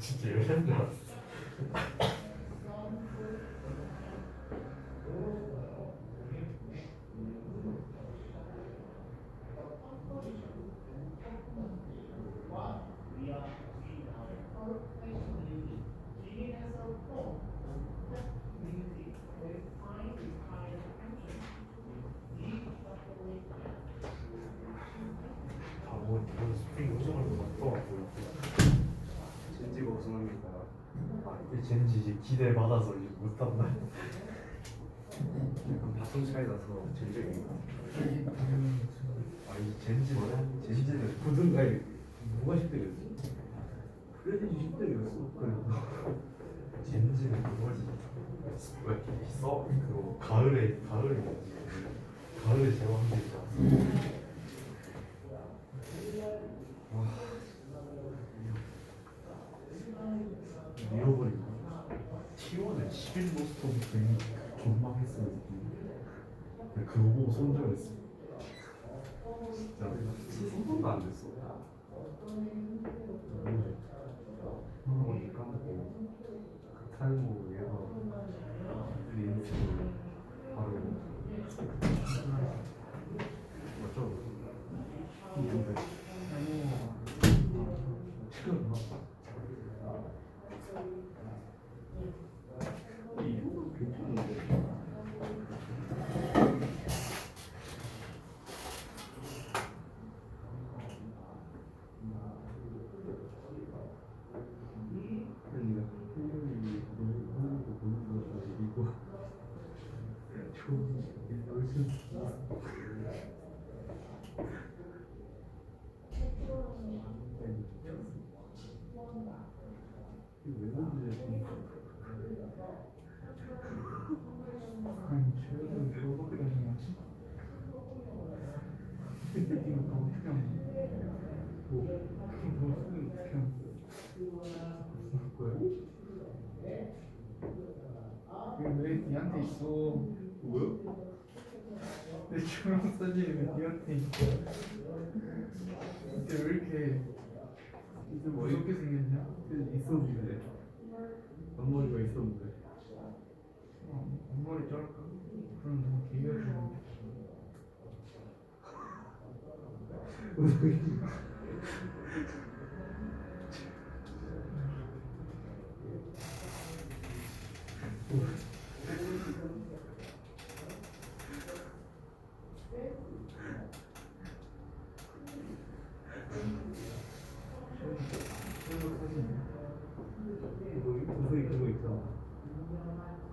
진짜 열한 줄 알았어. 이번 스프링 우승할 것 같더라고. 젠지가 우승합니다. 이 젠지 이제 기대 받아서 이제 못한다. 약간 바통 차이 나서 젠지가 아 이제 젠지는 부든가에 누가 10등이었지? 그래도 10등이었어. 그래. 젠지는 그거지. 왜 있어? 그거 가을에 뭐지? 가을에 제왕들 있잖아. 잃어버리고 T1에 11 로스터부 괜히 존망했어요. 그거 보고 손절했어. 진짜 한 번도 안 됐어. 한번 까먹고 탈모 얘가 린스 바로 맞죠? 근데 지금 이거 괜찮은데. 아니 최근 그거밖에 안 해야지. 이거 다 어떻게 하는 거야? 너 쓰기 어떻게 하는 거야? 이거 왜 니한테 있어? 뭐야? 내 결혼 사진이 왜 니한테 있어? 근데 왜 이렇게 이제 뭐 무섭게 생겼냐? 있었는데 앞머리가 있었는데 앞머리 자를까? 그럼 너무 개여져. 최근 사진이야? 무슨 그거 있잖아.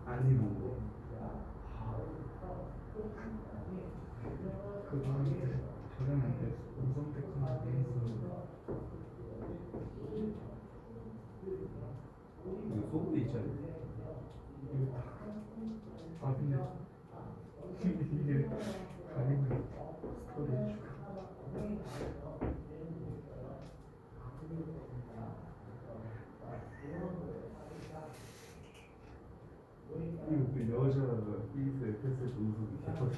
아니 뭐 그 다음에 저장할 때 음성 테크닉 돼 있어. 이거 소프트 있잖아. 이거 다 근데 이게 가리고 스토리 해줄까? 이거 그 여자가 삐스에 패스 동석이 개터지.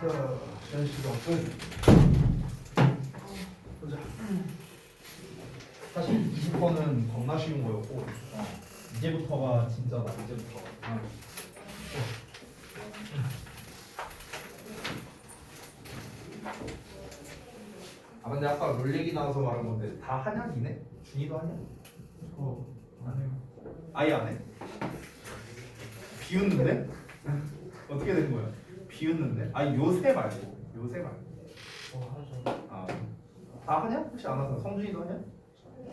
자, 시간 시간 보자. 사실 20번은 겁나 쉬운 거였고 이제부터가 진짜다. 이제부터. 근데 아까 롤 얘기 나와서 말한 건데 다 하냐 니네? 준이도 하냐? 안 해요. 아예 안 해? 비웃는데? 어떻게 된 거야? 비웃는데? 아니 요새 말고 하죠. 아, 다 하냐? 혹시 안 하잖아. 성준이도 하냐?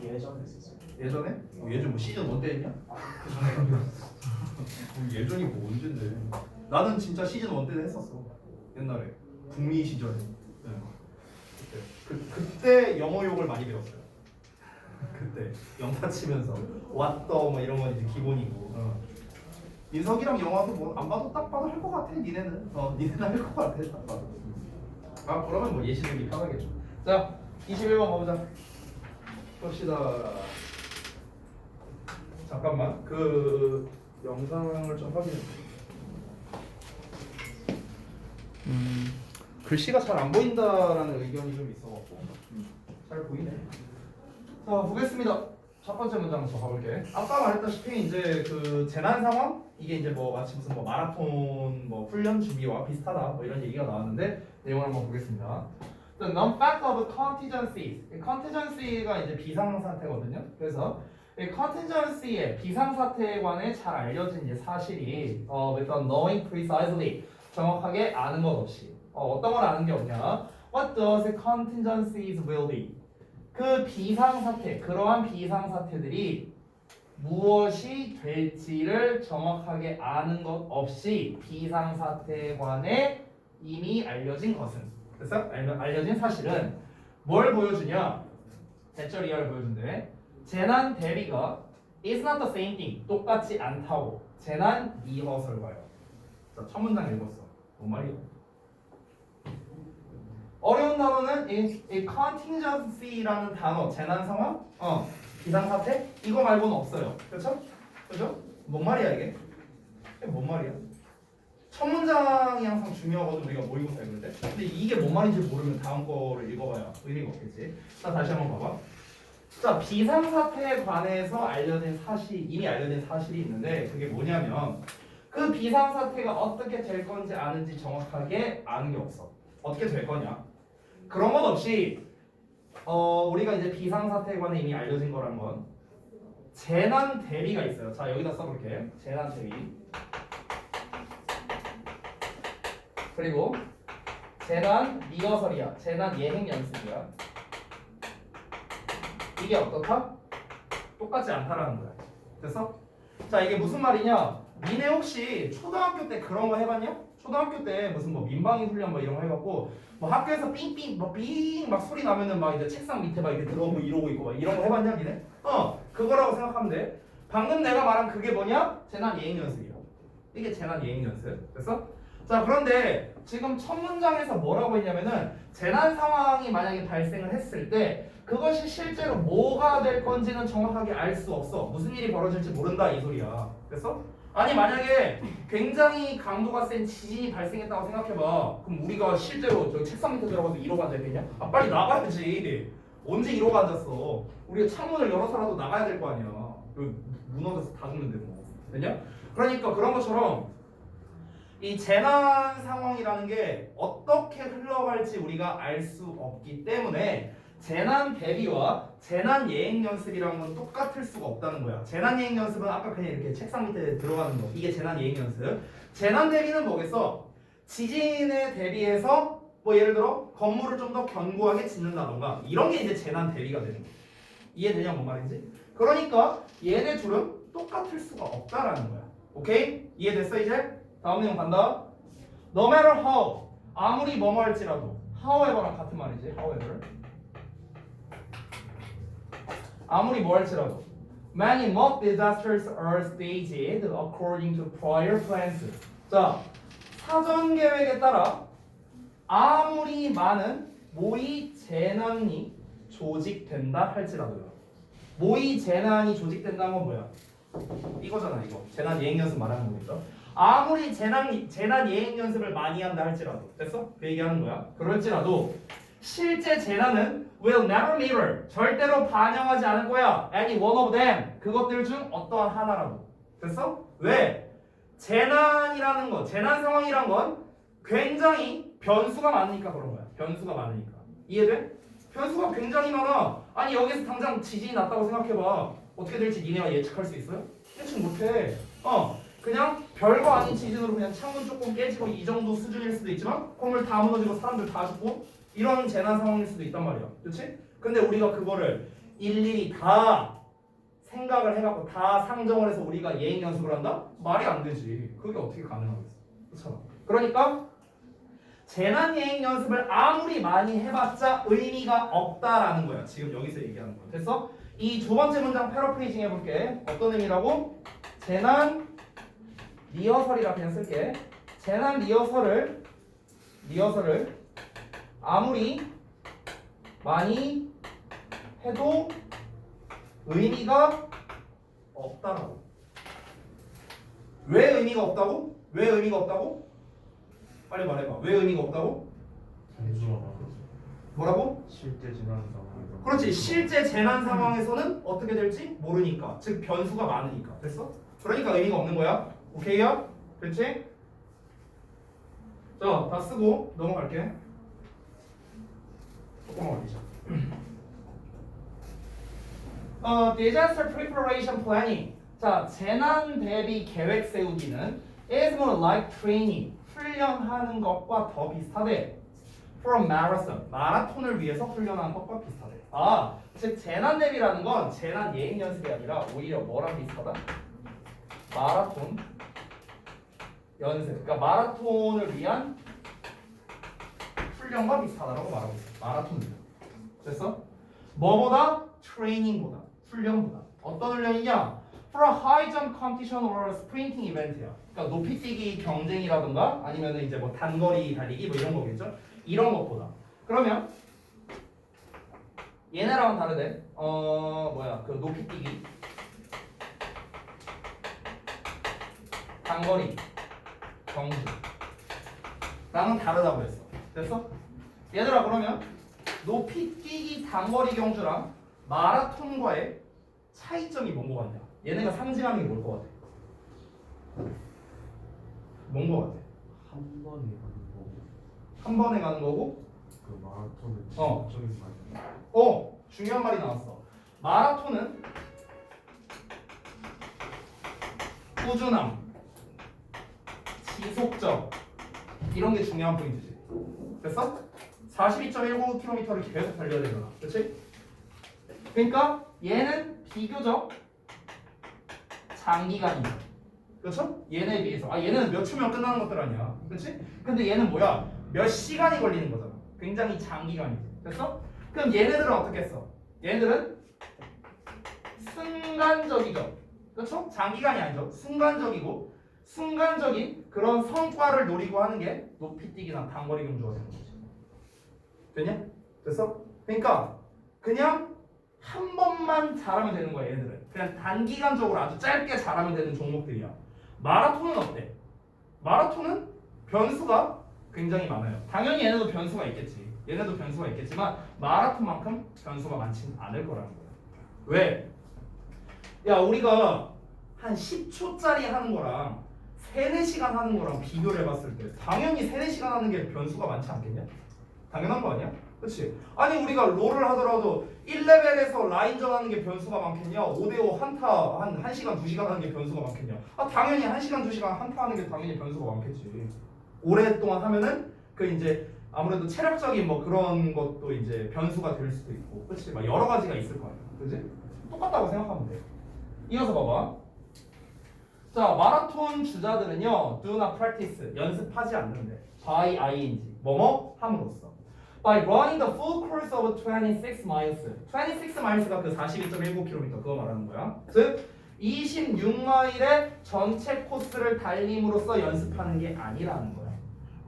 예전에 했었어요. 예전에? 예전 뭐 시즌 1 때 했냐? 예전이 뭐 언젠데? 나는 진짜 시즌 1 때는 했었어. 옛날에 북미 시절에. 네. 그때 영어 욕을 많이 배웠어요. 그때 영타 치면서 왔더 뭐 이런 건 이제 기본이고. 민석이랑 영화도 뭐 안 봐도 딱 봐도 할 것 같아. 니네는 니네는 할 것 같아. 딱 봐도. 아 그러면 뭐 예시 들기 편하겠죠. 자 21번 가보자. 봅시다. 잠깐만 그 영상을 좀 확인해. 글씨가 잘 안 보인다라는 의견이 좀 있어갖고 잘 보이네. 자 보겠습니다. 첫 번째 문장부터 가볼게. 아까 말했다시피 이제 그 재난 상황 이게 이제 뭐 마치 무슨 뭐 마라톤 뭐 훈련 준비와 비슷하다 뭐 이런 얘기가 나왔는데 내용을 한번 보겠습니다. The non-fact of contingencies. contingency가 이제 비상 사태거든요. 그래서 이 contingency의 비상 사태에 관해 잘 알려진 이제 사실이 without knowing precisely 정확하게 아는 것 없이 어떤 걸 아는 게 없냐? What does contingencies will be? 그 비상 사태, 그러한 비상 사태들이 무엇이 될지를 정확하게 아는 것 없이 비상 사태에 관해 이미 알려진 것은 그래서 알려진 사실은 뭘 보여주냐? 대처리얼을 보여준대. 재난 대비가 is not the same thing. 똑같지 않다고. 재난 리허설과요. 자, 첫 문장 읽었어. 뭔 말이야? 어려운 단어는 이 contingency라는 단어, 재난 상황, 비상 사태 이거 말고는 없어요. 그렇죠? 그렇죠? 뭔 말이야 이게? 이게 뭔 말이야? 첫 문장이 항상 중요하거든 우리가 모의고사 읽을 때. 근데 이게 뭔 말인지 모르면 다음 거를 읽어봐야 의미가 없겠지. 자 다시 한번 봐봐. 자 비상사태에 관해서 이미 알려진 사실이 있는데 그게 뭐냐면 그 비상사태가 어떻게 될 건지 아는지 정확하게 아는 게 없어. 어떻게 될 거냐? 그런 것 없이 우리가 이제 비상사태에 관해 이미 알려진 거란 건 재난 대비가 있어요. 자 여기다 써볼게. 재난 대비. 그리고 재난 리허설이야. 재난 예행 연습이야. 이게 어떻다? 똑같지 않다라는 거야. 됐어? 자 이게 무슨 말이냐? 니네 혹시 초등학교 때 그런 거 해봤냐? 초등학교 때 무슨 뭐 민방위 훈련 뭐 이런 거 해갖고 뭐 학교에서 삥삥 뭐 삥 막 소리 나면은 막 이제 책상 밑에 막 이렇게 들어오고 이러고 있고 막 이런 거 해봤냐 니네? 그거라고 생각하면 돼. 방금 내가 말한 그게 뭐냐? 재난 예행 연습이야. 이게 재난 예행 연습. 됐어? 자 그런데 지금 첫 문장에서 뭐라고 했냐면은 재난 상황이 만약에 발생을 했을 때 그것이 실제로 뭐가 될 건지는 정확하게 알 수 없어. 무슨 일이 벌어질지 모른다 이 소리야. 됐어? 아니 만약에 굉장히 강도가 센 지진이 발생했다고 생각해봐. 그럼 우리가 실제로 저 책상 밑에 들어가서 이러고 앉아있겠냐? 아 빨리 나가야지. 언제 이러고 앉았어? 우리가 창문을 열어서라도 나가야 될 거 아니야. 무너져서 다 죽는데 뭐. 됐냐? 그러니까 그런 것처럼 이 재난 상황이라는 게 어떻게 흘러갈지 우리가 알 수 없기 때문에 재난 대비와 재난 예행 연습이라는 건 똑같을 수가 없다는 거야. 재난 예행 연습은 아까 그냥 이렇게 책상 밑에 들어가는 거. 이게 재난 예행 연습. 재난 대비는 뭐겠어? 지진에 대비해서 뭐 예를 들어 건물을 좀 더 견고하게 짓는다던가 이런 게 이제 재난 대비가 되는 거야. 이해되냐 뭔 말인지? 그러니까 얘네 둘은 똑같을 수가 없다라는 거야. 오케이? 이해됐어 이제? 다음 내용 간다. No matter how 아무리 뭐뭐 할지라도 however랑 같은 말이지. however 아무리 뭐 할지라도 many mock disasters are staged according to prior plans. 자 사전 계획에 따라 아무리 많은 모의 재난이 조직된다 할지라도요. 모의 재난이 조직된다는 건 뭐야? 이거잖아 이거. 재난 예행 연습 말하는 거겠죠. 아무리 재난 예행 연습을 많이 한다 할지라도 됐어? 그 얘기하는 거야. 그럴지라도 실제 재난은 will never mirror 절대로 반영하지 않을 거야. any one of them 그것들 중 어떠한 하나라도. 됐어? 왜? 재난이라는 거, 재난 상황이란 건 굉장히 변수가 많으니까 그런 거야. 변수가 많으니까. 이해돼? 변수가 굉장히 많아. 아니 여기서 당장 지진이 났다고 생각해봐. 어떻게 될지 니네가 예측할 수 있어요? 예측 못해. 그냥 별거 아닌 지진으로 그냥 창문 조금 깨지고 이 정도 수준일 수도 있지만 건물 다 무너지고 사람들 다 죽고 이런 재난 상황일 수도 있단 말이야. 그렇지? 근데 우리가 그거를 일일이 다 생각을 해갖고 다 상정을 해서 우리가 예행 연습을 한다? 말이 안 되지. 그게 어떻게 가능하겠어? 그렇잖아. 그러니까 재난 예행 연습을 아무리 많이 해봤자 의미가 없다라는 거야. 지금 여기서 얘기하는 거야. 됐어? 이 두 번째 문장 패러프레이징 해볼게. 어떤 의미라고? 재난 리허설이라 그냥 쓸게. 재난 리허설을 아무리 많이 해도 의미가 없다라고. 왜 의미가 없다고? 왜 의미가 없다고? 빨리 말해봐. 왜 의미가 없다고? 뭐라고? 실제 지난 상황에서. 그렇지. 실제 재난 상황에서는 어떻게 될지 모르니까. 즉 변수가 많으니까. 됐어? 그러니까 의미가 없는 거야. 오케이야? 그렇지? 자, 다 쓰고 넘어갈게. 조금만 올리자. Disaster preparation planning. 자, 재난 대비 계획 세우기는 is more like training. 훈련하는 것과 더 비슷하대. For a marathon. 마라톤을 위해서 훈련하는 것과 비슷하대. 즉 재난 대비라는 건 재난 예행 연습이 아니라 오히려 뭐랑 비슷하다? 마라톤 연습. 그러니까 마라톤을 위한 훈련과 비슷하다라고 말하고 있어. 마라톤. 됐어? 뭐보다? 트레이닝보다. 훈련보다. 어떤 훈련이냐? For a high jump competition or a sprinting event야. 그러니까 높이뛰기 경쟁이라든가 아니면 이제 뭐 단거리 달리기 뭐 이런 거겠죠? 이런 것보다. 그러면 얘네랑은 다르대. 그 높이뛰기, 단거리, 경주. 랑은 다르다고 했어. 됐어? 얘들아 그러면 높이뛰기, 단거리 경주랑 마라톤과의 차이점이 뭔 거 같냐? 얘네가 상징하는 게 뭘 것 같아? 뭔 거 같아? 한 번에 가는 거고 한 번에 가는 거고 그 마라톤은 어. 지속적인 말이야. 중요한 말이 나왔어. 마라톤은 꾸준함, 지속적 이런 게 중요한 포인트지. 됐어? 42.19km를 계속 달려야 되잖아. 그렇지? 그러니까 얘는 비교적 장기간이야. 그렇죠? 얘네에 비해서. 얘는 몇 초면 끝나는 것들 아니야. 그렇지? 근데 얘는 뭐야? 몇 시간이 걸리는 거잖아. 굉장히 장기간이지. 됐어? 그럼 얘네들은 어떻게 했어? 얘네들은 순간적이죠. 그렇죠? 장기간이 아니죠. 순간적이고 순간적인 그런 성과를 노리고 하는 게 높이뛰기나 단거리 경주가 되는 거지. 됐냐? 됐어? 그러니까 그냥 한 번만 잘하면 되는 거야. 얘네들은 그냥 단기간적으로 아주 짧게 잘하면 되는 종목들이야. 마라톤은 어때? 마라톤은 변수가 굉장히 많아요. 당연히 얘네도 변수가 있겠지. 얘네도 변수가 있겠지만 마라톤만큼 변수가 많지는 않을 거라는 거야. 왜? 야 우리가 한 10초짜리 하는 거랑 3, 4시간 하는 거랑 비교를 해봤을 때 당연히 3, 4시간 하는 게 변수가 많지 않겠냐? 당연한 거 아니야? 그렇지? 아니 우리가 롤을 하더라도 1레벨에서 라인전 하는 게 변수가 많겠냐? 5대5 한타 한 1시간, 2시간 하는 게 변수가 많겠냐? 당연히 1시간, 2시간 한타 하는 게 당연히 변수가 많겠지. 오랫동안 하면은 그 이제 아무래도 체력적인 뭐 그런 것도 이제 변수가 될 수도 있고, 그렇지? 막 여러 가지가 있을 거 아니야, 그렇지? 똑같다고 생각하면 돼. 이어서 봐봐. 자, 마라톤 주자들은요, do not practice, 연습하지 않는데, by ing, 뭐뭐 함으로써. By running the full course of 26 miles. 26 miles가 그 42.19km 그거 말하는 거야. 즉 26마일의 전체 코스를 달림으로써 연습하는 게 아니라는 거야.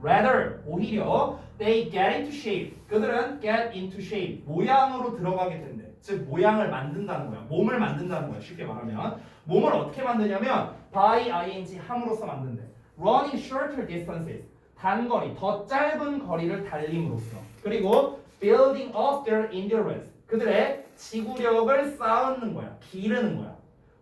Rather, 오히려 they get into shape. 그들은 get into shape. 모양으로 들어가게 된대. 즉 모양을 만든다는 거야. 몸을 만든다는 거야. 쉽게 말하면 몸을 어떻게 만드냐면 by ing 함으로써 만든대. Running shorter distances. 단거리, 더 짧은 거리를 달림으로써. 그리고 building up their endurance. 그들의 지구력을 쌓는 거야. 기르는 거야.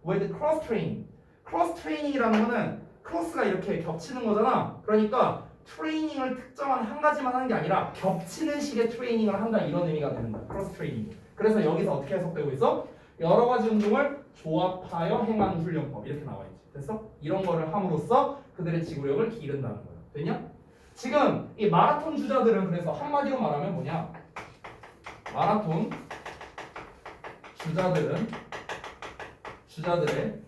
with cross training. cross training이라는 거는 크로스가 이렇게 겹치는 거잖아. 그러니까 트레이닝을 특정한 한 가지만 하는 게 아니라 겹치는 식의 트레이닝을 한다 이런 의미가 되는 거야. 크로스 트레이닝. 그래서 여기서 어떻게 해석되고 있어? 여러 가지 운동을 조합하여 행하는 훈련법 이렇게 나와 있지. 됐어? 이런 거를 함으로써 그들의 지구력을 기른다는 거야. 됐냐? 지금 이 마라톤 주자들은 그래서 한마디로 말하면 뭐냐? 마라톤 주자들의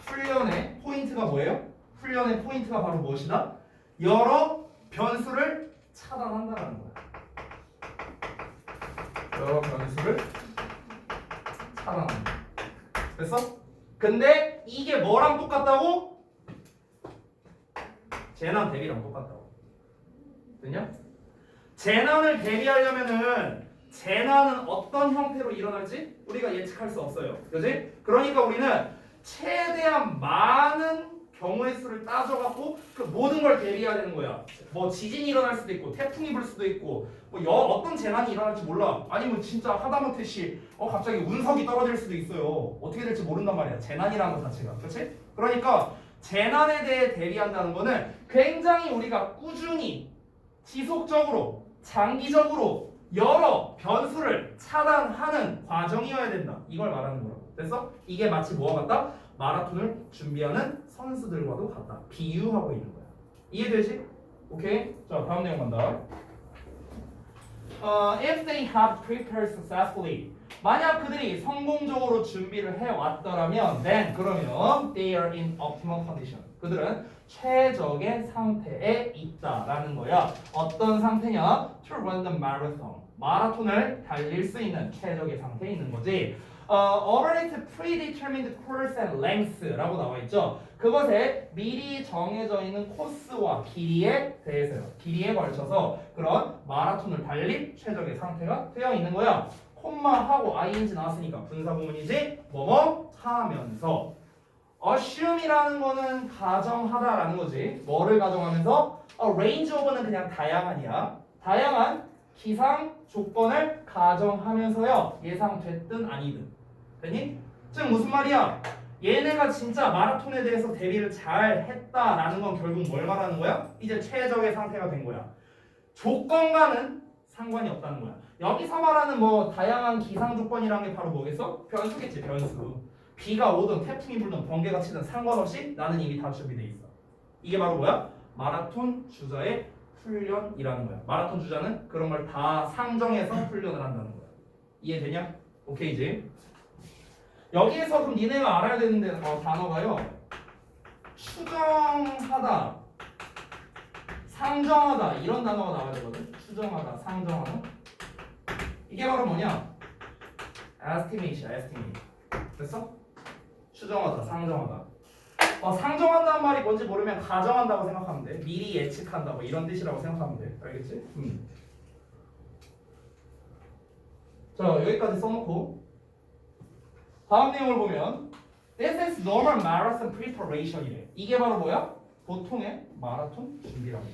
훈련의 포인트가 뭐예요? 훈련의 포인트가 바로 무엇이다? 여러 변수를 차단한다는 거야. 여러 변수를 차단한다. 됐어? 근데 이게 뭐랑 똑같다고? 재난 대비랑 똑같다고. 됐냐? 재난을 대비하려면은 재난은 어떤 형태로 일어날지 우리가 예측할 수 없어요. 그지? 그러니까 우리는 최대한 많은 경우의 수를 따져갖고 그 모든 걸 대비해야 되는 거야. 뭐 지진이 일어날 수도 있고 태풍이 불 수도 있고 뭐 어떤 재난이 일어날지 몰라. 아니면 진짜 하다못해 갑자기 운석이 떨어질 수도 있어요. 어떻게 될지 모른단 말이야. 재난이라는 것 자체가. 그렇지? 그러니까 재난에 대해 대비한다는 거는 굉장히 우리가 꾸준히 지속적으로 장기적으로 여러 변수를 차단하는 과정이어야 된다. 이걸 말하는 거라고. 됐어? 이게 마치 뭐와 같다? 마라톤을 준비하는 선수들과도 같다. 비유하고 있는 거야. 이해되지? 오케이? 자, 다음 내용 간다. If they have prepared successfully, 만약 그들이 성공적으로 준비를 해왔더라면, then 그러면 they are in optimal condition. 그들은 최적의 상태에 있다라는 거야. 어떤 상태냐? To run the marathon. 마라톤을 달릴 수 있는 최적의 상태에 있는 거지. Already predetermined course and length라고 나와 있죠. 그것에 미리 정해져 있는 코스와 길이에 대해서요. 길이에 걸쳐서 그런 마라톤을 달릴 최적의 상태가 되어 있는 거야. 콤마하고 ing 나왔으니까 분사구문이지. 뭐뭐 하면서. assume이라는 거는 가정하다라는 거지. 뭐를 가정하면서? range of는 그냥 다양한이야. 다양한 기상 조건을 가정하면서요. 예상됐든 아니든. 됐니? 즉 무슨 말이야? 얘네가 진짜 마라톤에 대해서 대비를 잘 했다라는 건 결국 뭘 말하는 거야? 이제 최적의 상태가 된 거야. 조건과는 상관이 없다는 거야. 여기서 말하는 뭐 다양한 기상 조건이라는 게 바로 뭐겠어? 변수겠지, 변수. 비가 오든 태풍이 불든 번개가 치든 상관없이 나는 이미 다 준비돼 있어. 이게 바로 뭐야? 마라톤 주자의 훈련이라는 거야. 마라톤 주자는 그런 걸 다 상정해서 훈련을 한다는 거야. 이해되냐? 오케이지? 여기에서 그럼 니네가 알아야 되는 단어가요. 추정하다, 상정하다 이런 단어가 나와야 되거든. 추정하다, 상정하다. 이게 바로 뭐냐? estimate이야, estimate. 됐어? 추정하다, 상정하다. 상정한다는 말이 뭔지 모르면 가정한다고 생각하면 돼. 미리 예측한다 뭐 이런 뜻이라고 생각하면 돼. 알겠지? 자, 여기까지 써놓고 다음 내용을 보면 This is normal marathon preparation이래. 이게 바로 뭐야? 보통의 마라톤 준비라고.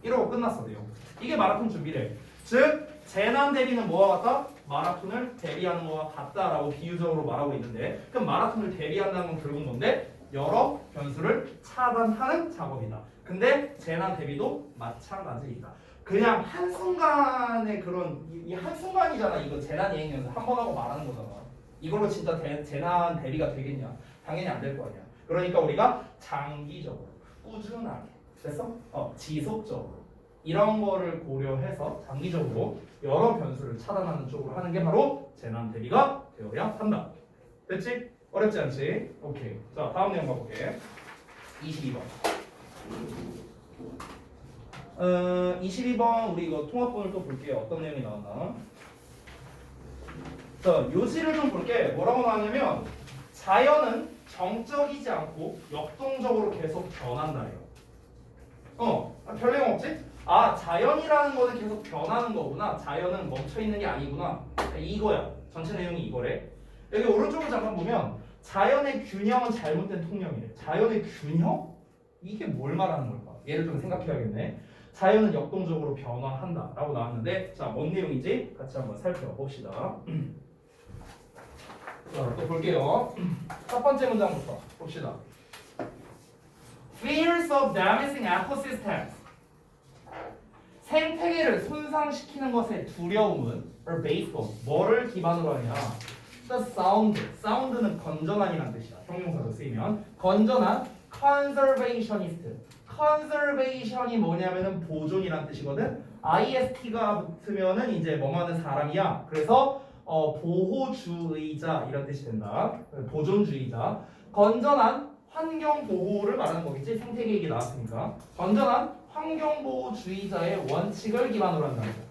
이러고 끝났어 내용. 이게 마라톤 준비래. 즉 재난 대비는 뭐와 같다? 마라톤을 대비하는 거와 같다라고 비유적으로 말하고 있는데 그럼 마라톤을 대비한다는 건 결국 뭔데? 여러 변수를 차단하는 작업이다. 근데 재난 대비도 마찬가지이다. 그냥 한순간의 그런 이 한순간이잖아. 이거 재난 예행 연습 한 번 하고 말하는 거잖아. 이걸로 진짜 재난 대비가 되겠냐? 당연히 안 될 거 아니야. 그러니까 우리가 장기적으로 꾸준하게 됐어? 지속적으로 이런 거를 고려해서 장기적으로 여러 변수를 차단하는 쪽으로 하는 게 바로 재난 대비가 되어야 한다. 됐지? 어렵지 않지? 오케이. 자, 다음 내용 가볼게. 22번. 22번 우리 이거 통합본을 또 볼게요. 어떤 내용이 나왔나? 자, 요지를 좀 볼게. 뭐라고 나왔냐면 자연은 정적이지 않고 역동적으로 계속 변한다래요. 별 내용 없지? 자연이라는 거는 계속 변하는 거구나. 자연은 멈춰 있는 게 아니구나. 이거야. 전체 내용이 이거래. 여기 오른쪽으로 잠깐 보면 자연의 균형은 잘못된 통념이래. 자연의 균형? 이게 뭘 말하는 걸까? 얘를 좀 생각해야겠네. 자연은 역동적으로 변화한다 라고 나왔는데 자, 뭔 내용인지 같이 한번 살펴봅시다. 자, 또 볼게요. 첫 번째 문장부터 봅시다. Fears of damaging ecosystems. 생태계를 손상시키는 것의 두려움은 are based on 뭐를 기반으로 하냐? The sound. sound는 건전한이란 뜻이야. 형용사로 쓰이면 건전한 conservationist. conservation이 뭐냐면은 보존이란 뜻이거든. ist가 붙으면은 이제 뭐하는 사람이야. 그래서 보호주의자 이런 뜻이 된다. 보존주의자. 건전한 환경 보호를 말하는 거겠지. 생태계 얘기 나왔으니까. 건전한 환경보호주의자의 원칙을 기반으로 한다는 거야.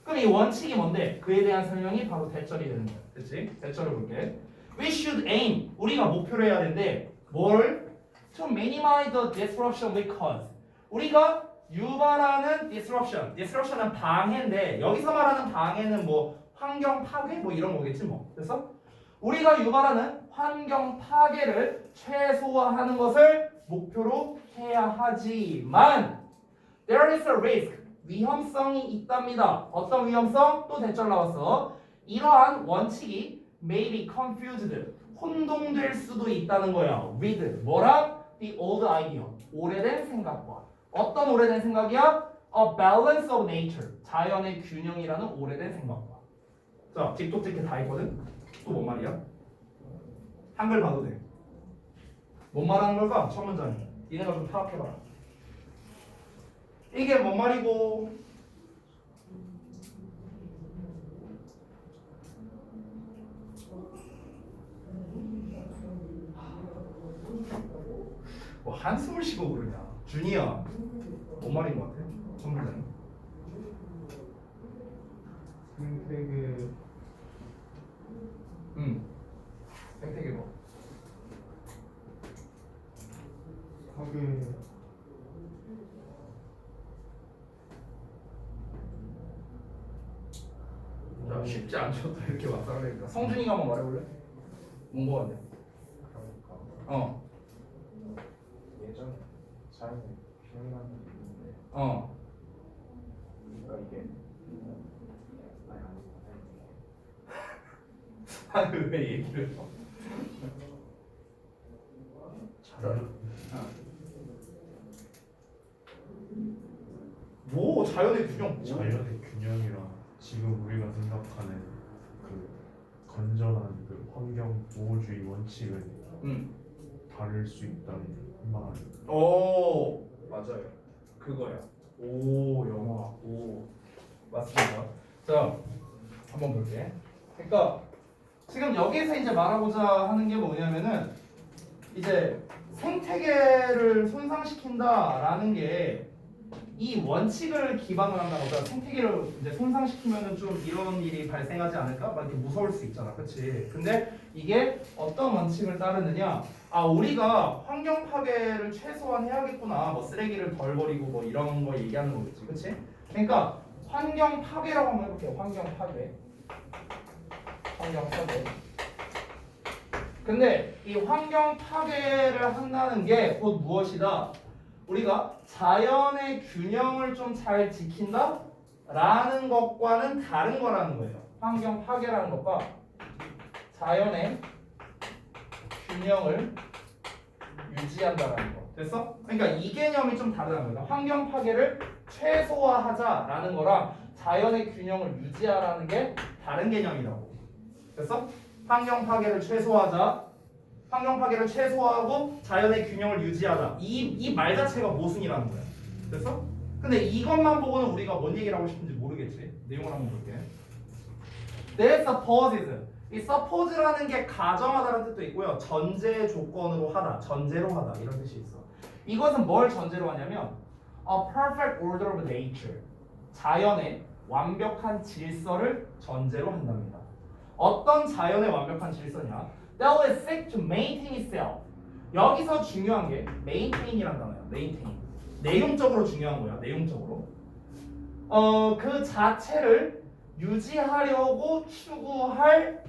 그럼 이 원칙이 뭔데? 그에 대한 설명이 바로 대절이 되는 거야. 그치? 대절을 볼게. We should aim. 우리가 목표로 해야 되는데 뭘? To minimize the disruption we cause. 우리가 유발하는 disruption. disruption은 방해인데 여기서 말하는 방해는 뭐 환경 파괴? 뭐 이런 거겠지 뭐. 그래서 우리가 유발하는 환경 파괴를 최소화하는 것을 목표로 해야 하지만 there is a risk. 위험성이 있답니다. 어떤 위험성? 또 대절 나왔어. 이러한 원칙이 may be confused. 혼동될 수도 있다는 거야. with 뭐랑? the old idea. 오래된 생각과. 어떤 오래된 생각이야? a balance of nature. 자연의 균형이라는 오래된 생각과. 자, 틱톡틱해 다 있거든? 또 뭔 말이야? 한글 봐도 돼. 뭔 말하는 걸까? 첫 문장이. 니네가 좀 파악해봐라. 이게 뭔 말이고? 뭐 한숨을 쉬고 그러냐? 준이야. 뭔 말인 것 같아? 첫 문장이. 생태계 생태계 뭐? 파괴 야, 쉽지 않죠. 또 이렇게 왔다 그러니까. 성준이가 한번 말해볼래? 뭔거 같네. 어. 예전에 자연의 균형이라는 게 있는데 그러니까 이게 아니 왜 얘기를 해? 뭐 자연의 균형 뭐? 자연의 균형이랑 지금 우리가 생각하는 그 건전한 그 환경 보호주의 원칙은 다를 수 있다는 말. 오 맞아요. 그거야. 오 영화. 오 맞습니다. 자 한번 볼게. 그러니까 지금 여기서 이제 말하고자 하는 게 뭐냐면은 이제 생태계를 손상시킨다라는 게 이 원칙을 기반으로 한다는 거다. 생태계를 이제 손상시키면은 좀 이런 일이 발생하지 않을까? 막 이렇게 무서울 수 있잖아, 그렇지? 근데 이게 어떤 원칙을 따르느냐? 아 우리가 환경 파괴를 최소한 해야겠구나. 뭐 쓰레기를 덜 버리고 뭐 이런 거 얘기하는 거겠지, 그렇지? 그러니까 환경 파괴라고 한번 해볼게요. 환경 파괴. 환경 파괴. 근데 이 환경 파괴를 한다는 게 곧 무엇이다? 우리가 자연의 균형을 좀 잘 지킨다? 라는 것과는 다른 거라는 거예요. 환경 파괴라는 것과 자연의 균형을 유지한다라는 거. 됐어? 그러니까 이 개념이 좀 다르다는 거예요. 환경 파괴를 최소화하자라는 거랑 자연의 균형을 유지하라는 게 다른 개념이라고. 됐어? 환경 파괴를 최소화하자. 환경 파괴를 최소화하고 자연의 균형을 유지하자. 이 말 자체가 모순이라는 거야. 됐어? 근데 이것만 보고는 우리가 뭔 얘기를 하고 싶은지 모르겠지. 내용을 한번 볼게. That supposes. 이 suppose라는 게 가정하다라는 뜻도 있고요. 전제 조건으로 하다, 전제로 하다 이런 뜻이 있어. 이것은 뭘 전제로 하냐면 a perfect order of nature. 자연의 완벽한 질서를 전제로 한답니다. 어떤 자연의 완벽한 질서냐? That will seek to maintain itself. 여기서 중요한 게 maintain이란 단어야. maintain. 내용적으로 중요한 거야. 내용적으로. 그 자체를 유지하려고 추구할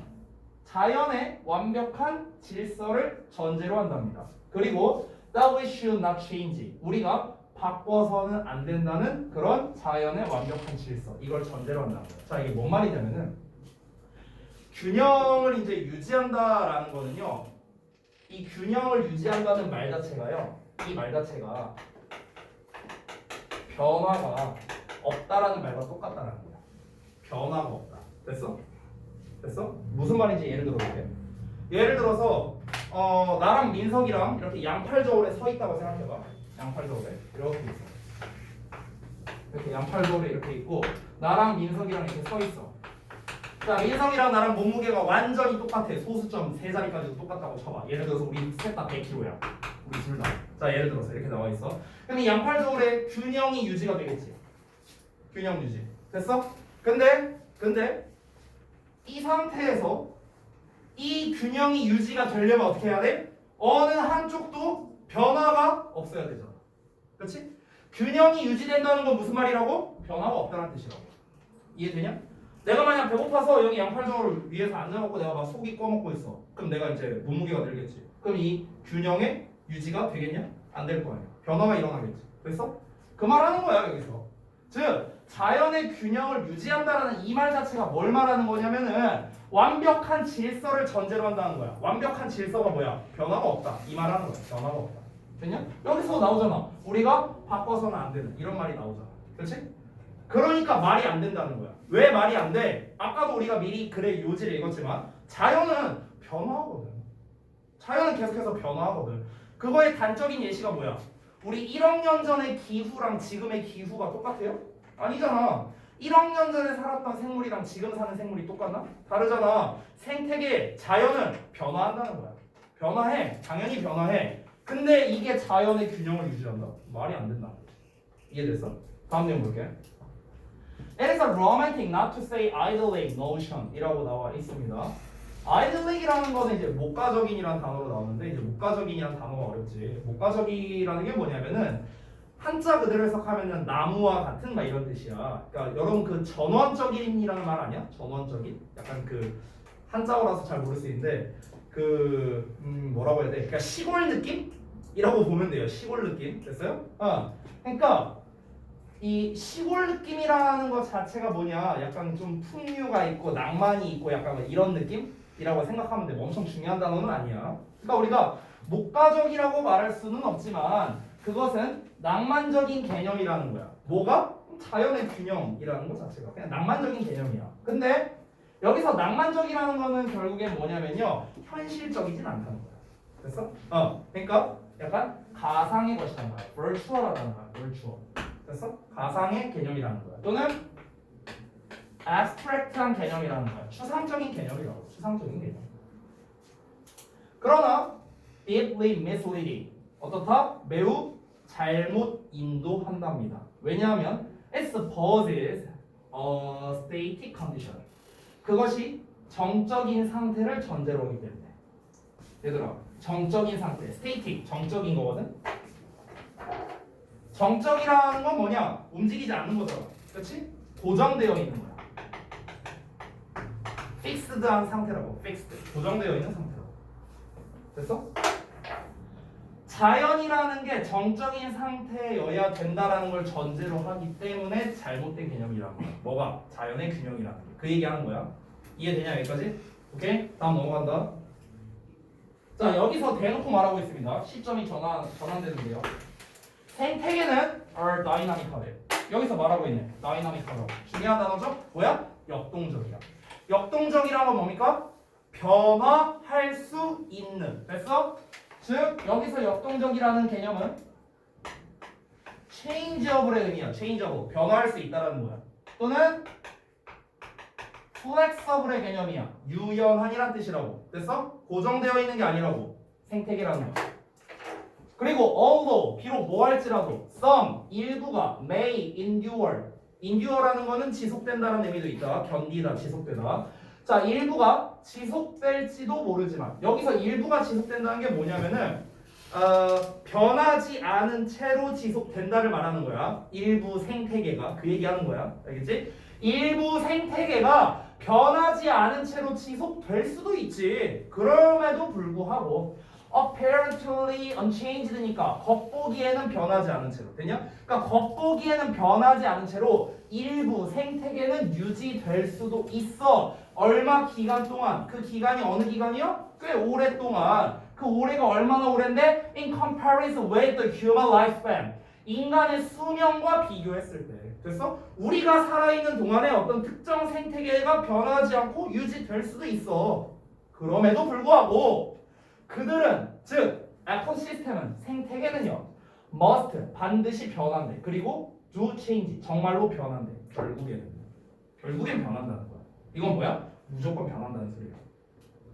자연의 완벽한 질서를 전제로 한답니다. 그리고 that we should not change. 우리가 바꿔서는 안 된다는 그런 자연의 완벽한 질서. 이걸 전제로 한다는 거야. 자, 이게 뭔 말이냐면은 균형을 이제 유지한다라는 거는요. 이 균형을 유지한다는 말 자체가요. 이 말 자체가 변화가 없다라는 말과 똑같다라는 거야. 변화가 없다. 됐어? 됐어? 무슨 말인지 예를 들어볼게. 예를 들어서 나랑 민석이랑 이렇게 양팔저울에 서 있다고 생각해봐. 양팔저울에 이렇게 있어. 이렇게 양팔저울에 이렇게 있고 나랑 민석이랑 이렇게 서 있어. 자, 민석이랑 나랑 몸무게가 완전히 똑같아. 소수점 세 자리까지도 똑같다고 쳐봐. 예를 들어서 우리 셋 다 100kg야. 우리 둘 다. 자, 예를 들어서 이렇게 나와 있어. 그럼 이 양팔저울의 균형이 유지가 되겠지. 균형 유지. 됐어? 근데 이 상태에서 이 균형이 유지가 되려면 어떻게 해야 돼? 어느 한쪽도 변화가 없어야 되잖아. 그렇지? 균형이 유지된다는 건 무슨 말이라고? 변화가 없다는 뜻이라고. 이해되냐? 내가 만약 배고파서 여기 양팔저울 위에서 앉아갖고 내가 막 속이 꺼먹고 있어. 그럼 내가 이제 몸무게가 늘겠지. 그럼 이 균형의 유지가 되겠냐? 안 될 거 아니야. 변화가 일어나겠지. 됐어? 그 말 하는 거야 여기서. 즉 자연의 균형을 유지한다라는 이 말 자체가 뭘 말하는 거냐면은 완벽한 질서를 전제로 한다는 거야. 완벽한 질서가 뭐야? 변화가 없다. 이 말 하는 거야. 변화가 없다. 됐냐? 여기서 나오잖아. 우리가 바꿔서는 안 되는 이런 말이 나오잖아. 그렇지? 그러니까 말이 안 된다는 거야. 왜 말이 안 돼? 아까도 우리가 미리 글의 요지를 읽었지만 자연은 변화하거든. 자연은 계속해서 변화하거든. 그거의 단적인 예시가 뭐야? 우리 1억 년 전의 기후랑 지금의 기후가 똑같아요? 아니잖아. 1억 년 전에 살았던 생물이랑 지금 사는 생물이 똑같나? 다르잖아. 생태계, 자연은 변화한다는 거야. 변화해. 당연히 변화해. 근데 이게 자연의 균형을 유지한다? 말이 안 된다. 이해됐어? 다음 내용 볼게. It is a romantic, not to say idyllic notion 이라고 나와 있습니다. idyllic이라는 거는 이제 목가적인이라는 단어로 나오는데 이제 목가적인이라는 단어가 어렵지. 목가적이라는 게 뭐냐면은 한자 그대로 해석하면은 나무와 같은 막 이런 뜻이야. 그러니까 여러분 그 전원적인이라는 말 아니야? 전원적인? 약간 그 한자어라서 잘 모를 수 있는데 그 뭐라고 해야 돼? 그러니까 시골 느낌이라고 보면 돼요. 시골 느낌. 됐어요? 그러니까 이 시골 느낌이라는 것 자체가 뭐냐? 약간 좀 풍류가 있고 낭만이 있고 약간 뭐 이런 느낌이라고 생각하면 돼. 뭐 엄청 중요한 단어는 아니야. 그러니까 우리가 목가적이라고 말할 수는 없지만 그것은 낭만적인 개념이라는 거야. 뭐가? 자연의 균형이라는 것 자체가 그냥 낭만적인 개념이야. 근데 여기서 낭만적이라는 거는 결국엔 뭐냐면요. 현실적이진 않다는 거야. 됐어? 그러니까 약간 가상의 것이란 거야. virtual하다는 거야. virtual. 됐어? 가상의 개념이라는 거야. 또는 abstract한 개념이라는 거야. 추상적인 개념이라고. 추상적인 개념. 그러나 deeply misleading. 어떻다? 매우 잘못 인도한답니다. 왜냐하면 it supposes a static condition. 그것이 정적인 상태를 전제로 하기 때문에. 얘들아, 정적인 상태, static, 정적인 거거든. 정적이라는 건 뭐냐? 움직이지 않는 거잖아. 그렇지? 고정되어 있는 거야. fixed한 상태라고. fixed. 고정되어 있는 상태라고. 됐어? 자연이라는 게 정적인 상태여야 된다라는 걸 전제로 하기 때문에 잘못된 개념이라는 거야. 뭐가? 자연의 균형이라는 게. 그 얘기하는 거야. 이해되냐 여기까지? 오케이? 다음 넘어간다. 자, 여기서 대놓고 말하고 있습니다. 시점이 전환되는데요. 생태계는 are dynamic하래. 여기서 말하고 있네. dynamic하라고. 중요한 단어죠? 뭐야? 역동적이야. 역동적이라는 건 뭡니까? 변화할 수 있는. 됐어? 즉 여기서 역동적이라는 개념은 changeable의 의미야. changeable. 변화할 수 있다라는 거야. 또는 flexible의 개념이야. 유연한이란 뜻이라고. 됐어? 고정되어 있는 게 아니라고. 생태계라는 거. 그리고 although 비록 뭐 할지라도 some 일부가 may endure. endure라는 거는 지속된다는 의미도 있다. 견디다, 지속되다. 자, 일부가 지속될지도 모르지만 여기서 일부가 지속된다는 게 뭐냐면은 변하지 않은 채로 지속된다를 말하는 거야. 일부 생태계가 그 얘기하는 거야. 알겠지? 일부 생태계가 변하지 않은 채로 지속될 수도 있지. 그럼에도 불구하고 apparently unchanged니까 겉보기에는 변하지 않은 채로 되냐? 그러니까 겉보기에는 변하지 않은 채로 일부 생태계는 유지될 수도 있어. 얼마 기간 동안? 그 기간이 어느 기간이요? 꽤 오랫동안. 그 오래가 얼마나 오랜데? In comparison with the human lifespan. 인간의 수명과 비교했을 때. 됐어? 우리가 살아있는 동안에 어떤 특정 생태계가 변하지 않고 유지될 수도 있어. 그럼에도 불구하고 그들은 즉 에코시스템은 생태계는요 must 반드시 변한대. 그리고 do change 정말로 변한대. 결국엔 변한다는 거야. 이건 뭐야? 무조건 변한다는 소리야.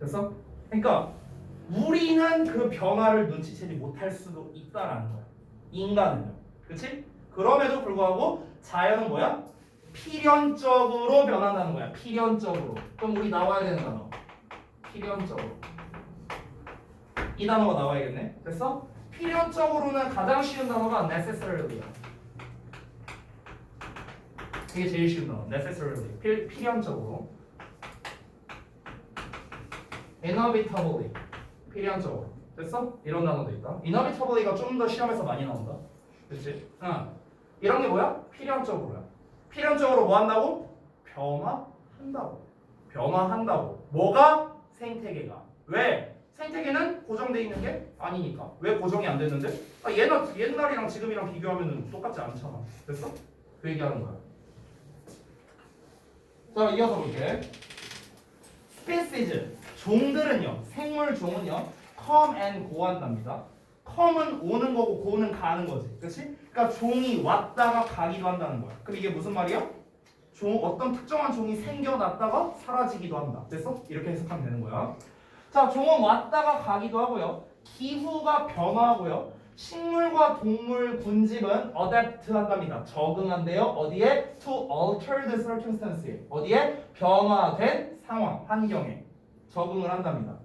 됐어? 그러니까 우리는 그 변화를 눈치채지 못할 수도 있다라는 거야. 인간은요. 그치? 그럼에도 불구하고 자연은 뭐야? 필연적으로 변한다는 거야. 필연적으로. 그럼 우리 나와야 되는 단어. 필연적으로. 이 단어가 나와야겠네. 됐어? 필연적으로는 가장 쉬운 단어가 necessarily야. 이게 제일 쉬운 단어. necessarily. 필연적으로. inevitably. 필연적으로. 됐어? 이런 단어도 있다. inevitably가 좀 더 시험에서 많이 나온다. 그치? 이런 게 뭐야? 필연적으로야. 필연적으로 뭐 한다고? 변화한다고. 변화한다고. 뭐가? 생태계가. 왜? 생태계는 고정돼 있는 게 아니니까. 왜 고정이 안 됐는데? 옛날이랑 지금이랑 비교하면 똑같지 않잖아. 됐어? 그 얘기하는 거야. 자, 이어서 볼게. species. 종들은요. 생물 종은요. come and go 한답니다. come은 오는 거고 go는 가는 거지. 그렇지? 그러니까 종이 왔다가 가기도 한다는 거야. 그럼 이게 무슨 말이야? 어떤 특정한 종이 생겨났다가 사라지기도 한다. 됐어? 이렇게 해석하면 되는 거야. 자, 종은 왔다가 가기도 하고요. 기후가 변화하고요. 식물과 동물, 군집은 adapt 한답니다. 적응한대요. 어디에? To altered circumstances. 어디에? 변화된 상황, 환경에 적응을 한답니다.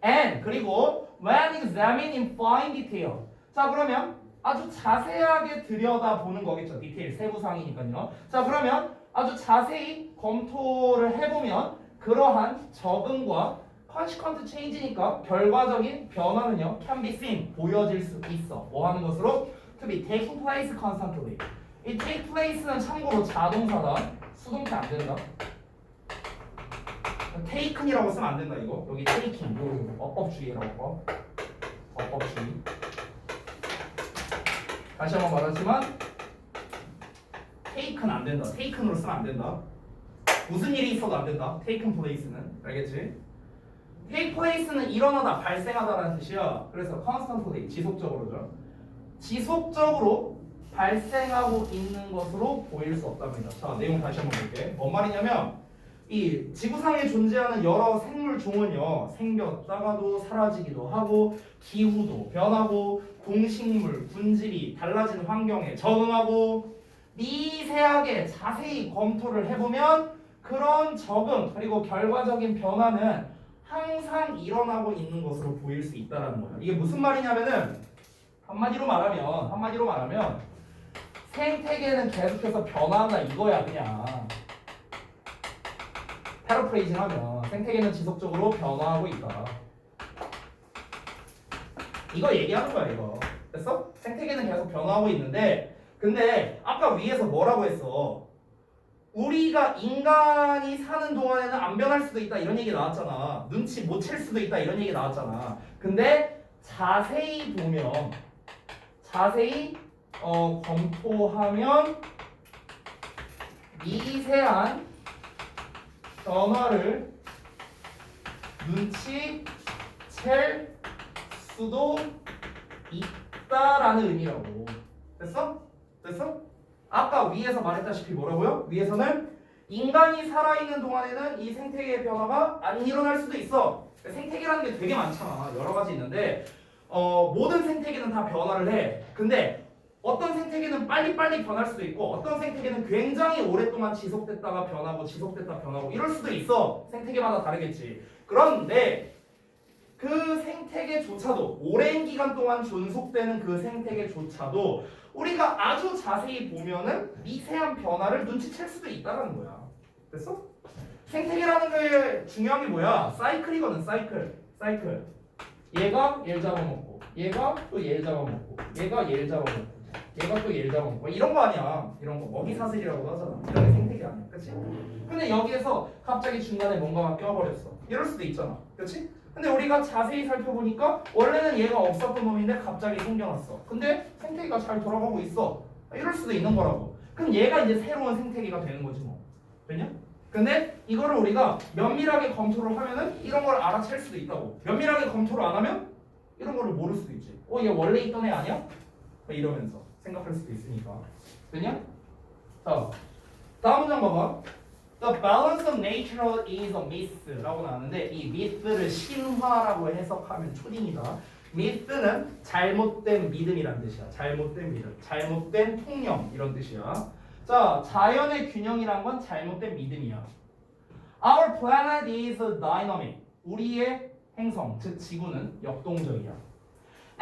And 그리고 when examined in fine detail. 자, 그러면 아주 자세하게 들여다보는 거겠죠. 디테일 세부사항이니까요. 자, 그러면 아주 자세히 검토를 해보면 그러한 적응과 consequent change니까 결과적인 변화는요 can be seen 보여질 수 있어. 뭐 하는 것으로? to be taking place constantly. 이 take place는 참고로 자동사다. 수동태 안 된다. taken이라고 쓰면 안 된다. 이거 여기 taking 어법주의라고. 어법주의. 다시 한번 말하지만 taken 안 된다. taken으로 쓰면 안 된다. 무슨 일이 있어도 안 된다. taken place는. 알겠지? take place는 일어나다, 발생하다라는 뜻이야. 그래서 constantly, 지속적으로죠. 지속적으로 발생하고 있는 것으로 보일 수 없답니다. 자, 내용 다시 한번 볼게. 뭔 말이냐면 이 지구상에 존재하는 여러 생물 종은요 생겼다가도 사라지기도 하고 기후도 변하고 동식물, 군집이 달라진 환경에 적응하고 미세하게 자세히 검토를 해보면 그런 적응 그리고 결과적인 변화는 항상 일어나고 있는 것으로 보일 수 있다는 거야. 이게 무슨 말이냐면은 한마디로 말하면 생태계는 계속해서 변화한다 이거야. 그냥 패러프레이징 하면 생태계는 지속적으로 변화하고 있다. 이거 얘기하는 거야. 이거 됐어? 생태계는 계속 변화하고 있는데 근데 아까 위에서 뭐라고 했어? 우리가 인간이 사는 동안에는 안 변할 수도 있다 이런 얘기 나왔잖아. 눈치 못 챌 수도 있다 이런 얘기 나왔잖아. 근데 자세히 보면 검토하면 미세한 변화를 눈치챌 수도 있다라는 의미라고. 됐어? 아까 위에서 말했다시피 뭐라고요? 위에서는 인간이 살아있는 동안에는 이 생태계의 변화가 안 일어날 수도 있어. 생태계라는 게 되게 많잖아. 여러 가지 있는데 모든 생태계는 다 변화를 해. 근데 어떤 생태계는 빨리빨리 변할 수도 있고 어떤 생태계는 굉장히 오랫동안 지속됐다가 변하고 지속됐다 변하고 이럴 수도 있어. 생태계마다 다르겠지. 그런데 그 생태계조차도 오랜 기간 동안 존속되는 그 생태계조차도 우리가 아주 자세히 보면은 미세한 변화를 눈치챌 수도 있다는 거야. 됐어? 생태계라는 게 중요한 게 뭐야? 사이클이거든. 사이클. 얘가 얘를 잡아먹고 얘가 또 얘를 잡아먹고 얘가 얘를 잡아먹고 얘가 또 얘를 잡아먹고 이런 거 아니야. 이런 거 먹이사슬이라고 하잖아. 이런 게 생태계 아니야. 그치? 근데 여기에서 갑자기 중간에 뭔가가 껴버렸어. 이럴 수도 있잖아. 그치? 근데 우리가 자세히 살펴보니까 원래는 얘가 없었던 놈인데 갑자기 생겨났어. 근데 생태계가 잘 돌아가고 있어. 이럴 수도 있는 거라고. 그럼 얘가 이제 새로운 생태계가 되는 거지 뭐. 됐냐? 근데 이거를 우리가 면밀하게 검토를 하면은 이런 걸 알아챌 수도 있다고. 면밀하게 검토를 안 하면 이런 거를 모를 수도 있지. 얘 원래 있던 애 아니야? 이러면서 생각할 수도 있으니까. 됐냐? 자, 다음 문장 봐봐. The balance of nature is a myth 라고 나왔는데 이 myth를 신화라고 해석하면 초딩이다. myth는 잘못된 믿음이란 뜻이야. 잘못된 믿음, 잘못된 통념 이런 뜻이야. 자, 자연의 균형이란 건 잘못된 믿음이야. Our planet is dynamic. 우리의 행성, 즉 지구는 역동적이야.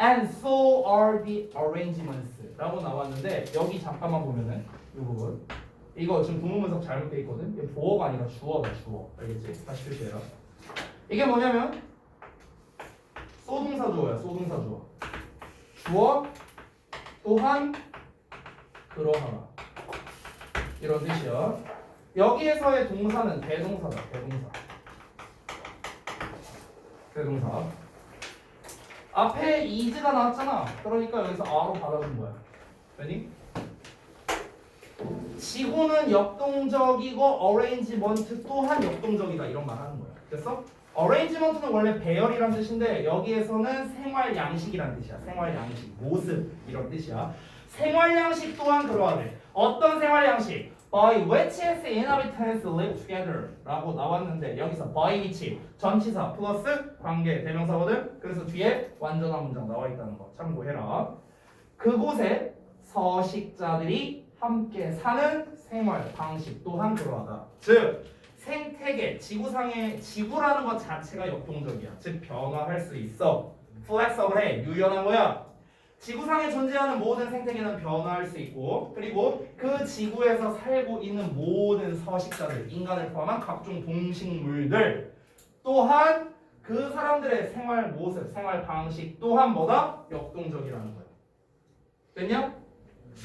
And so are the arrangements 라고 나왔는데 여기 잠깐만 보면은 이 부분 이거 지금 부문분석 잘못돼 있거든. 이게 보어가 아니라 주어다. 주어. 알겠지? 다시 표시해라. 이게 뭐냐면 쏘동사 주어야. 쏘동사 주어. 주어 또한 그러하라. 이런 뜻이야. 여기에서의 동사는 대동사다. 대동사. 대동사. 앞에 is가 나왔잖아. 그러니까 여기서 a로 받아준 거야. 되니? 지구는 역동적이고 arrangement 또한 역동적이다. 이런 말 하는 거야. 됐어? arrangement는 원래 배열이란 뜻인데 여기에서는 생활 양식이란 뜻이야. 생활 양식, 모습 이런 뜻이야. 생활 양식 또한 그러하대. 어떤 생활 양식? By which its inhabitants live together 라고 나왔는데 여기서 by which 전치사 플러스 관계 대명사거든. 그래서 뒤에 완전한 문장 나와 있다는 거 참고해라. 그곳에 서식자들이 함께 사는 생활 방식 또한 그러하다. 즉 생태계, 지구라는 것 자체가 역동적이야. 즉 변화할 수 있어. 플렉서블해, 유연한 거야. 지구상에 존재하는 모든 생태계는 변화할 수 있고 그리고 그 지구에서 살고 있는 모든 서식자들, 인간을 포함한 각종 동식물들 또한 그 사람들의 생활 모습, 생활 방식 또한 뭐다? 역동적이라는 거야. 됐냐?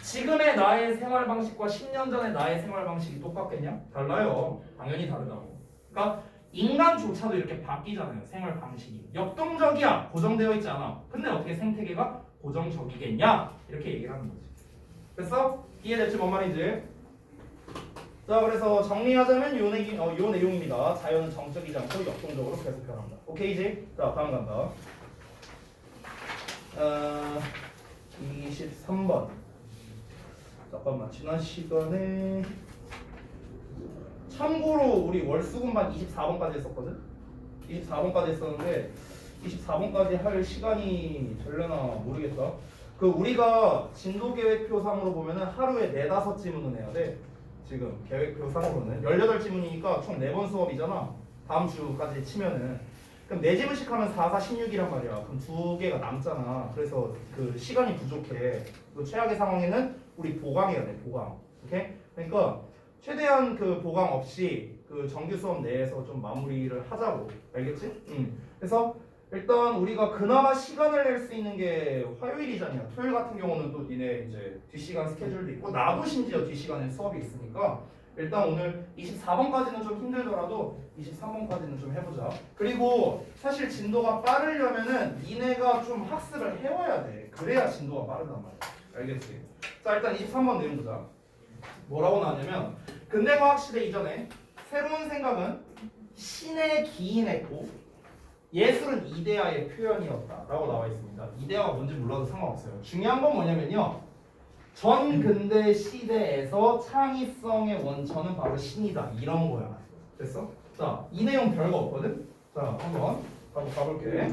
지금의 나의 생활 방식과 10년 전의 나의 생활 방식이 똑같겠냐? 달라요. 당연히 다르다고. 그러니까 인간조차도 이렇게 바뀌잖아요. 생활 방식이. 역동적이야. 고정되어 있지 않아. 근데 어떻게 생태계가 고정적이겠냐? 이렇게 얘기를 하는 거지. 됐어? 이해됐지? 뭔 말인지? 자, 그래서 정리하자면 요 내용입니다. 자연은 정적이지 않고 역동적으로 계속 변합니다. 오케이지? 자, 다음 간다. 23번. 잠깐만, 지난 시간에 참고로 우리 월수금반 24번까지 했었거든? 24번까지 했었는데 24번까지 할 시간이 되려나 모르겠다. 그 우리가 진도 계획표상으로 보면은 하루에 4-5지문은 해야 돼. 지금 계획표상으로는 18지문이니까 총 4번 수업이잖아. 다음 주까지 치면은 그럼 4지문씩 하면 4, 4, 16이란 말이야. 그럼 2개가 남잖아. 그래서 그 시간이 부족해. 그 최악의 상황에는 우리 보강해야 돼. 보강. 오케이? 그러니까 최대한 그 보강 없이 그 정규 수업 내에서 좀 마무리를 하자고. 알겠지? 그래서 일단 우리가 그나마 시간을 낼 수 있는 게 화요일이잖냐. 토요일 같은 경우는 또 니네 이제 뒷시간 스케줄도 있고 나도 심지어 뒷시간에 수업이 있으니까 일단 오늘 24번까지는 좀 힘들더라도 23번까지는 좀 해보자. 그리고 사실 진도가 빠르려면은 니네가 좀 학습을 해와야 돼. 그래야 진도가 빠르단 말이야. 알겠지? 자, 일단 23번 내용 보자. 뭐라고 나왔냐면 근대과학시대 이전에 새로운 생각은 신에 기인했고 예술은 이데아의 표현이었다 라고 나와 있습니다. 이데아가 뭔지 몰라도 상관없어요. 중요한 건 뭐냐면요, 전 근대 시대에서 창의성의 원천은 바로 신이다 이런 거야. 됐어? 자, 이 내용 별거 없거든? 자, 한번 바로 가볼게.